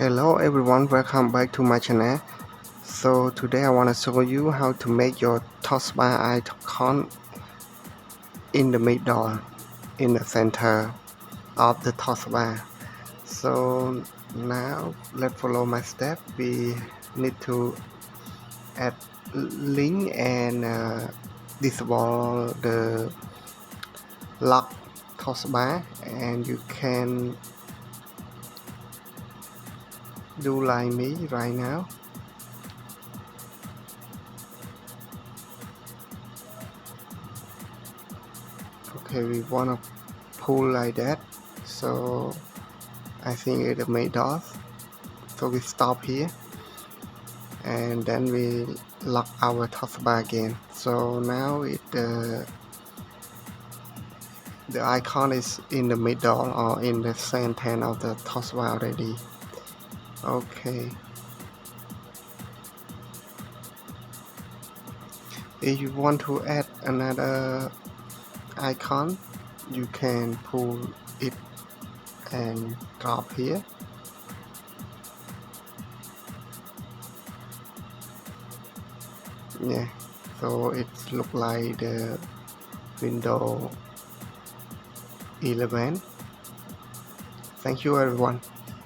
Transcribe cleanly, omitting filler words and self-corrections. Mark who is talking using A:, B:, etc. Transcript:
A: Hello everyone, welcome back to my channel. So today I want to show you how to make your taskbar icon in the middle, in the center of the taskbar. So now let's follow my step. We need to add link and disable the lock taskbar, and you can do like me right now. Okay, we want to pull like that, so I think it made off. So we stop here and then we lock our taskbar again. So now the icon is in the middle or in the center of the taskbar already. Okay, if you want to add another icon, you can pull it and drop here. Yeah, so it look like the Windows 11. Thank you everyone.